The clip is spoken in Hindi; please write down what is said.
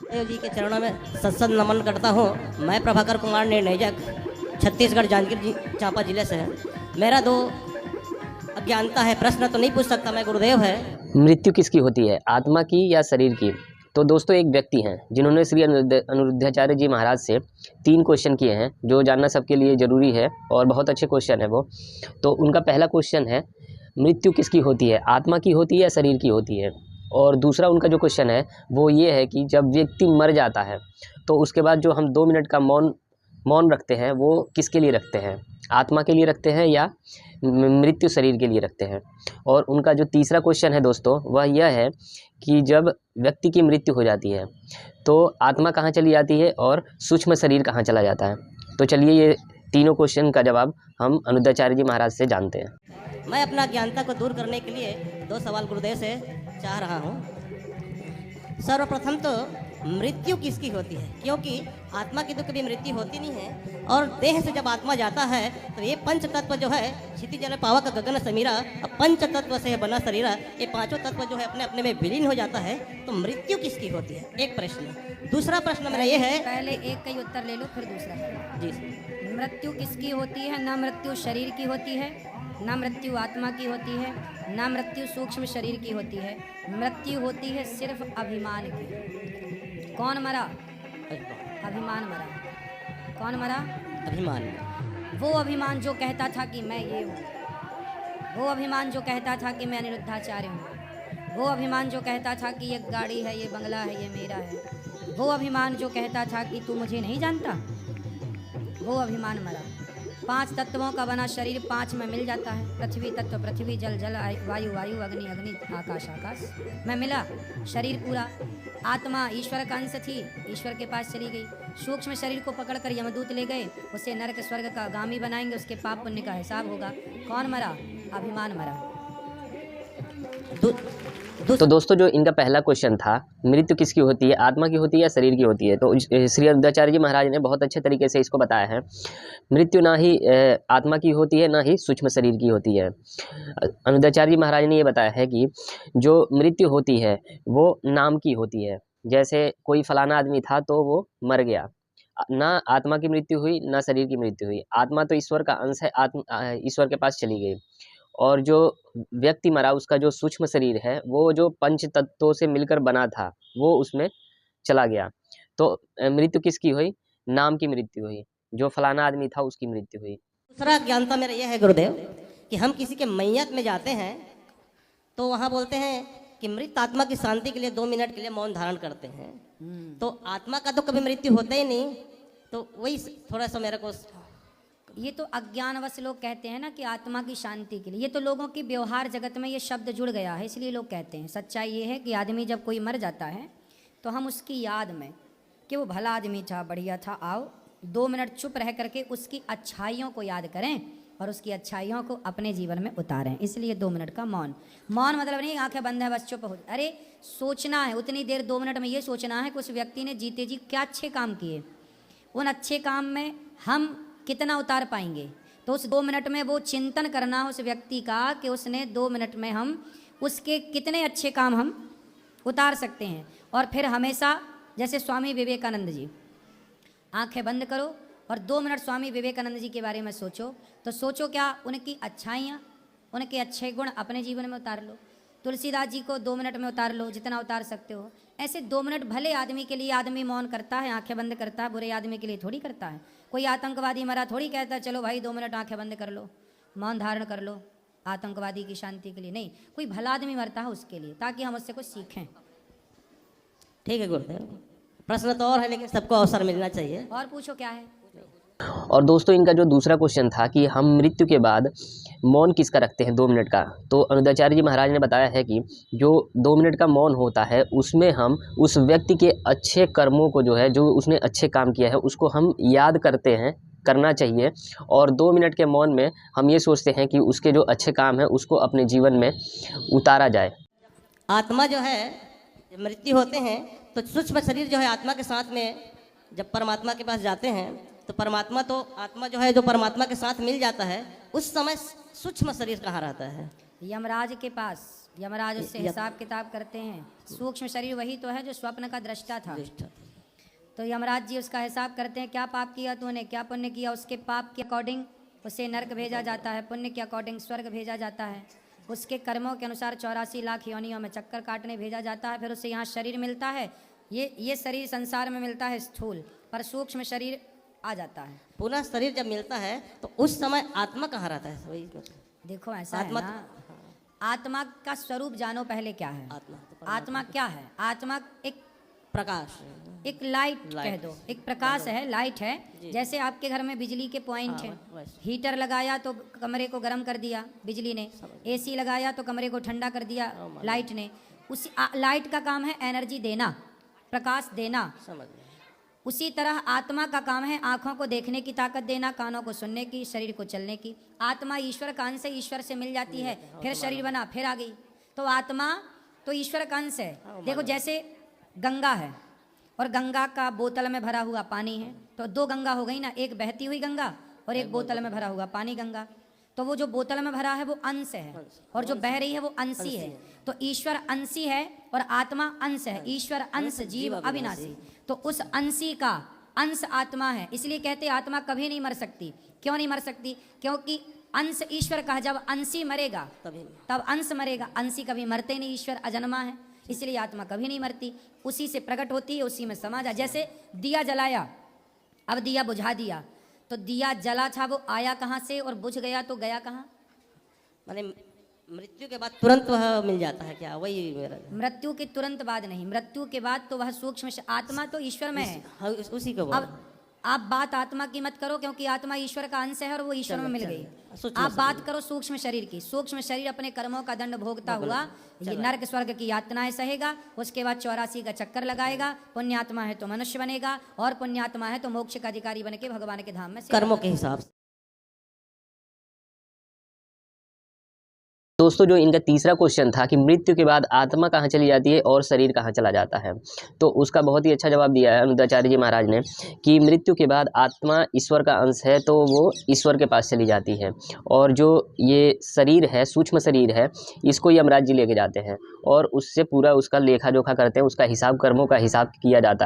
देव जी के चरणों में सत्संग नमन करता हूँ। मैं प्रभाकर कुमार निर्णयजक छत्तीसगढ़ जांजगीर चांपा जिले से है। मेरा दो अज्ञानता है, प्रश्न तो नहीं पूछ सकता मैं, गुरुदेव है। मृत्यु किसकी होती है, आत्मा की या शरीर की? तो दोस्तों एक व्यक्ति हैं जिन्होंने श्री अनिरुद्धाचार्य जी महाराज से 3 क्वेश्चन किए हैं जो जानना सबके लिए ज़रूरी है और बहुत अच्छे क्वेश्चन है वो। तो उनका पहला क्वेश्चन है, मृत्यु किसकी होती है, आत्मा की होती है या शरीर की होती है? और दूसरा उनका जो क्वेश्चन है वो ये है कि जब व्यक्ति मर जाता है तो उसके बाद जो हम 2 मिनट का मौन रखते हैं वो किसके लिए रखते हैं, आत्मा के लिए रखते हैं या मृत्यु शरीर के लिए रखते हैं? और उनका जो तीसरा क्वेश्चन है दोस्तों वह यह है कि जब व्यक्ति की मृत्यु हो जाती है तो आत्मा कहाँ चली जाती है और सूक्ष्म शरीर कहाँ चला जाता है? तो चलिए ये तीनों क्वेश्चन का जवाब हम अनिरुद्धाचार्य जी महाराज से जानते हैं। मैं अपना अज्ञानता को दूर करने के लिए 2 सवाल गुरुदेव से चाह रहा हूँ। सर्वप्रथम तो मृत्यु किसकी होती है, क्योंकि आत्मा की तो कभी मृत्यु होती नहीं है। और देह से जब आत्मा जाता है तो ये पंच तत्व जो है, क्षिति जल पावक गगन समीरा, पंच तत्व से बना शरीरा, ये पांचों तत्व जो है अपने अपने में विलीन हो जाता है। तो मृत्यु किसकी होती है, एक प्रश्न। दूसरा प्रश्न मेरा ये है, पहले एक का ही उत्तर ले लो फिर दूसरा। जी, मृत्यु किसकी होती है? ना मृत्यु शरीर की होती है, ना मृत्यु आत्मा की होती है, ना मृत्यु सूक्ष्म शरीर की होती है। मृत्यु होती है सिर्फ अभिमान की। कौन मरा? अभिमान मरा। कौन मरा? अभिमान। वो अभिमान जो कहता था कि मैं ये हूँ, वो अभिमान जो कहता था कि मैं अनिरुद्धाचार्य हूँ, वो अभिमान जो कहता था कि ये गाड़ी है, ये बंगला है, ये मेरा है, वो अभिमान जो कहता था कि तू मुझे नहीं जानता, वो अभिमान मरा। 5 तत्वों का बना शरीर 5 में मिल जाता है। पृथ्वी तत्व पृथ्वी, जल जल, वायु वायु, अग्नि अग्नि, आकाश आकाश में मिला शरीर पूरा। आत्मा ईश्वर का अंश थी, ईश्वर के पास चली गई। सूक्ष्म शरीर को पकड़कर यमदूत ले गए, उसे नरक स्वर्ग का गामी बनाएंगे, उसके पाप पुण्य का हिसाब होगा। कौन मरा? अभिमान मरा। तो दोस्तों जो इनका पहला क्वेश्चन था, मृत्यु किसकी होती है, आत्मा की होती है या शरीर की होती है, तो श्री अनिरुद्धाचार्य जी महाराज ने बहुत अच्छे तरीके से इसको बताया है। मृत्यु ना ही आत्मा की होती है ना ही सूक्ष्म शरीर की होती है। अनिरुद्धाचार्य जी महाराज ने ये बताया है कि जो मृत्यु होती है वो नाम की होती है। जैसे कोई फलाना आदमी था तो वो मर गया, ना आत्मा की मृत्यु हुई ना शरीर की मृत्यु हुई। आत्मा तो ईश्वर का अंश है, ईश्वर के पास चली गई। और जो व्यक्ति मरा उसका जो सूक्ष्म शरीर है वो जो पंच तत्वों से मिलकर बना था वो उसमें चला गया। तो मृत्यु किसकी हुई? नाम की मृत्यु हुई, जो फलाना आदमी था उसकी मृत्यु हुई। दूसरा ज्ञानता मेरा यह है गुरुदेव कि हम किसी के मैयत में जाते हैं तो वहाँ बोलते हैं कि मृत आत्मा की शांति के लिए 2 मिनट के लिए मौन धारण करते हैं। तो आत्मा का तो कभी मृत्यु होता ही नहीं, तो वही थोड़ा सा मेरे को। ये तो अज्ञानवश लोग कहते हैं ना कि आत्मा की शांति के लिए। ये तो लोगों की व्यवहार जगत में ये शब्द जुड़ गया है, इसलिए लोग कहते हैं। सच्चाई ये है कि आदमी जब कोई मर जाता है तो हम उसकी याद में कि वो भला आदमी था, बढ़िया था, आओ 2 मिनट चुप रह करके उसकी अच्छाइयों को याद करें और उसकी अच्छाइयों को अपने जीवन में उतारें। इसलिए 2 मिनट का मौन। मौन मतलब नहीं आंखें बंद है बस चुप हो, अरे सोचना है उतनी देर 2 मिनट में। ये सोचना है कि उस व्यक्ति ने जीते जी क्या अच्छे काम किए, उन अच्छे काम में हम कितना उतार पाएंगे। तो उस 2 मिनट में वो चिंतन करना उस व्यक्ति का कि उसने 2 मिनट में हम उसके कितने अच्छे काम हम उतार सकते हैं। और फिर हमेशा जैसे स्वामी विवेकानंद जी, आंखें बंद करो और 2 मिनट स्वामी विवेकानंद जी के बारे में सोचो। तो सोचो क्या उनकी अच्छाइयाँ, उनके अच्छे गुण अपने जीवन में उतार लो। तुलसीदास जी को 2 मिनट में उतार लो, जितना उतार सकते हो। ऐसे 2 मिनट भले आदमी के लिए आदमी मौन करता है, आंखें बंद करता है, बुरे आदमी के लिए थोड़ी करता है। कोई आतंकवादी मरा थोड़ी कहता है चलो भाई 2 मिनट आंखें बंद कर लो, मौन धारण कर लो आतंकवादी की शांति के लिए। नहीं, कोई भला आदमी मरता है उसके लिए, ताकि हम उससे कुछ सीखें। ठीक है गुरुदेव, प्रश्न तो और है लेकिन सबको अवसर मिलना चाहिए। और पूछो क्या है। और दोस्तों इनका जो दूसरा क्वेश्चन था कि हम मृत्यु के बाद मौन किसका रखते हैं 2 मिनट का, तो अनिरुद्धाचार्य जी महाराज ने बताया है कि जो 2 मिनट का मौन होता है उसमें हम उस व्यक्ति के अच्छे कर्मों को, जो है जो उसने अच्छे काम किया है उसको हम याद करते हैं, करना चाहिए। और 2 मिनट के मौन में हम ये सोचते हैं कि उसके जो अच्छे काम है उसको अपने जीवन में उतारा जाए। आत्मा जो है जब मृत्यु होते हैं तो सूक्ष्म शरीर जो है आत्मा के साथ में जब परमात्मा के पास जाते हैं तो परमात्मा तो आत्मा जो है जो परमात्मा के साथ मिल जाता है, उस समय सूक्ष्म शरीर कहाँ रहता है? यमराज के पास। यमराज उससे हिसाब किताब करते हैं। सूक्ष्म शरीर वही तो है जो स्वप्न का दृष्टा था। तो यमराज जी उसका हिसाब करते हैं, क्या पाप किया तूने, क्या पुण्य किया। उसके पाप के अकॉर्डिंग उसे नरक भेजा जाता है, पुण्य के अकॉर्डिंग स्वर्ग भेजा जाता है। उसके कर्मों के अनुसार 84 लाख योनियों में चक्कर काटने भेजा जाता है। फिर उसे यहाँ शरीर मिलता है। ये शरीर संसार में मिलता है स्थूल, पर सूक्ष्म शरीर आ जाता है। पुनः शरीर जब मिलता है तो उस समय आत्मा कहाँ रहता है? वही देखो ऐसा आत्मा है ना, आत्मा का स्वरूप जानो पहले क्या है। आत्मा क्या है? आत्मा एक प्रकाश, एक लाइट कह दो, एक प्रकाश है, लाइट है। जैसे आपके घर में बिजली के पॉइंट हैं, हीटर लगाया तो कमरे को गर्म कर दिया बिजली ने, एसी लगाया तो कमरे को ठंडा कर दिया लाइट ने। उसी लाइट का काम है एनर्जी देना, प्रकाश देना। समझ। उसी तरह आत्मा का काम है आँखों को देखने की ताकत देना, कानों को सुनने की, शरीर को चलने की। आत्मा ईश्वर का अंश है, ईश्वर से मिल जाती है, फिर शरीर बना, फिर आ गई। तो आत्मा तो ईश्वर का अंश है। देखो जैसे गंगा है और गंगा का बोतल में भरा हुआ पानी है, तो दो गंगा हो गई ना, एक बहती हुई गंगा और एक बोतल में भरा हुआ पानी गंगा। तो वो जो बोतल में भरा है वो अंश है और जो बह रही है वो अंशी है। तो ईश्वर अंशी है और आत्मा अंश है। ईश्वर अंश, जीव अविनाशी। तो उस अंशी का अंश आत्मा है। इसलिए कहते हैं आत्मा कभी नहीं मर सकती। क्यों नहीं मर सकती? क्योंकि अंश ईश्वर का है। जब अंशी मरेगा तब अंश मरेगा। अंशी कभी मरते नहीं, ईश्वर अजन्मा है, इसलिए आत्मा कभी नहीं मरती। उसी से प्रकट होती है, उसी में समा जा। जैसे दिया जलाया, अब दिया बुझा दिया, तो दिया जला था वो आया कहाँ से और बुझ गया तो गया कहाँ? माने मृत्यु के बाद तुरंत वह मिल जाता है क्या? वही मेरा मृत्यु के तुरंत बाद नहीं, मृत्यु के बाद तो वह सूक्ष्म आत्मा तो ईश्वर में है। उसी को अब आप बात आत्मा की मत करो, क्योंकि आत्मा ईश्वर का अंश है और वो ईश्वर में मिल गई। आप बात करो सूक्ष्म शरीर की। सूक्ष्म शरीर अपने कर्मों का दंड भोगता हुआ ये नरक स्वर्ग की यातनाएं सहेगा। उसके बाद 84 का चक्कर लगाएगा। पुण्यात्मा है तो मनुष्य बनेगा और पुण्यात्मा है तो मोक्ष का अधिकारी बन के भगवान के धाम में कर्मों के हिसाब से। दोस्तों जो इनका तीसरा क्वेश्चन था कि मृत्यु के बाद आत्मा कहाँ चली जाती है और शरीर कहाँ चला जाता है, तो उसका बहुत ही अच्छा जवाब दिया है अनुद्धाचार्य जी महाराज ने कि मृत्यु के बाद आत्मा ईश्वर का अंश है तो वो ईश्वर के पास चली जाती है, और जो ये शरीर है, सूक्ष्म शरीर है, इसको यमराज जी लेके जाते हैं और उससे पूरा उसका लेखा जोखा करते हैं, उसका हिसाब, कर्मों का हिसाब किया जाता है।